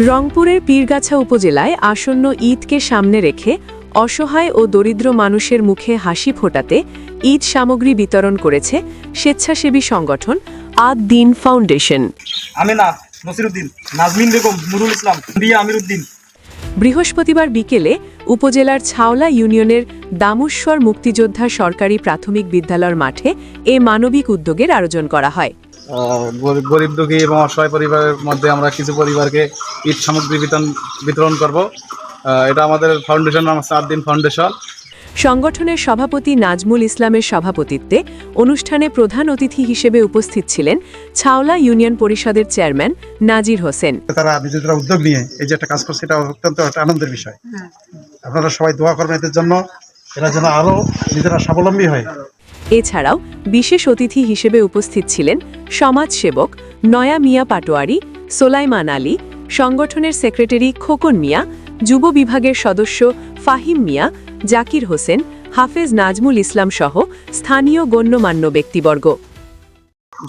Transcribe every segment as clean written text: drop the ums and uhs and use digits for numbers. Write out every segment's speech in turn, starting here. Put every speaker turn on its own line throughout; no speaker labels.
রংপুরের পীরগাছা উপজেলায় আসন্ন ঈদকে সামনে রেখে অসহায় ও দরিদ্র মানুষের মুখে হাসি ফোটাতে ঈদ সামগ্রী বিতরণ করেছে স্বেচ্ছাসেবী সংগঠন আদ দিন ফাউন্ডেশন।
আমেনা, নসিরউদ্দিন, নাজমিন বেগম, নুরুল ইসলাম, রিয়া আমিরউদ্দিন।
বৃহস্পতিবার বিকেলে উপজেলার ছাওলা ইউনিয়নের দামুশ্বর মুক্তিযোদ্ধা সরকারি প্রাথমিক বিদ্যালয়ের মাঠে এ মানবিক উদ্যোগের আয়োজন করা হয়।
গরিব দুঃখী এবং অসহায় পরিবারের মধ্যে আমরা কিছু পরিবারকে ঈদ সামগ্রী বিতরণ করব। এটা আমাদের ফাউন্ডেশন নাম আদ দিন ফাউন্ডেশন।
সংগঠনের সভাপতি নাজমুল ইসলামের সভাপতিত্বে অনুষ্ঠানে প্রধান অতিথি হিসেবে উপস্থিত ছিলেন ছাওলা ইউনিয়ন পরিষদের চেয়ারম্যান নাজির হোসেন।
তারা নিজেরা উদ্যোগ নিয়ে এই যে একটা কাজ করছে, এটা অত্যন্ত একটা আনন্দের বিষয়। আপনারা সবাই দোয়া করবেন এদের জন্য, এরা যেন আরো নিজেরা স্বাবলম্বী হয়।
এছাড়াও বিশেষ অতিথি হিসেবে উপস্থিত ছিলেন সমাজসেবক নয়া মিয়া পাটোয়ারি, সোলাইমান আলী, সংগঠনের সেক্রেটারি খোকন মিয়া, যুব বিভাগের সদস্য ফাহিম মিয়া, জাকির হোসেন, হাফেজ নাজমুল ইসলাম সহ স্থানীয় গণ্যমান্য ব্যক্তিবর্গ।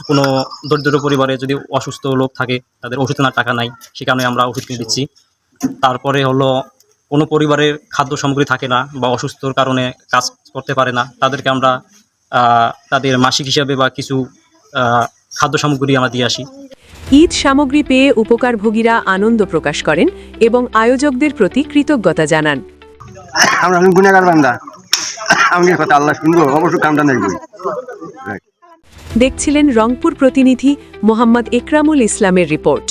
কোনো দরিদ্র পরিবারে যদি অসুস্থ লোক থাকে, তাদের ওষুধ কেনার টাকা নাই, সে কারণে আমরা ওষুধ কিনে দিচ্ছি। তারপরে হলো কোনো পরিবারের খাদ্য সামগ্রী থাকে না বা অসুস্থর কারণে কাজ করতে পারে না, তাদেরকে আমরা তাদের মাসিক হিসাবে বা কিছু খাদ্য সামগ্রী আমরা দিয়ে আসি।
ঈদ সামগ্রী পেয়ে উপকারভোগীরা আনন্দ প্রকাশ করেন এবং আয়োজকদের প্রতি কৃতজ্ঞতা জানান।
আমরা গুনাহগার বান্দা, আমি কথা আল্লাহ শুনবো, অবশ্যই কামটা নেব।
দেখছিলেন রংপুর প্রতিনিধি মোহাম্মদ একরামুল ইসলামের রিপোর্ট।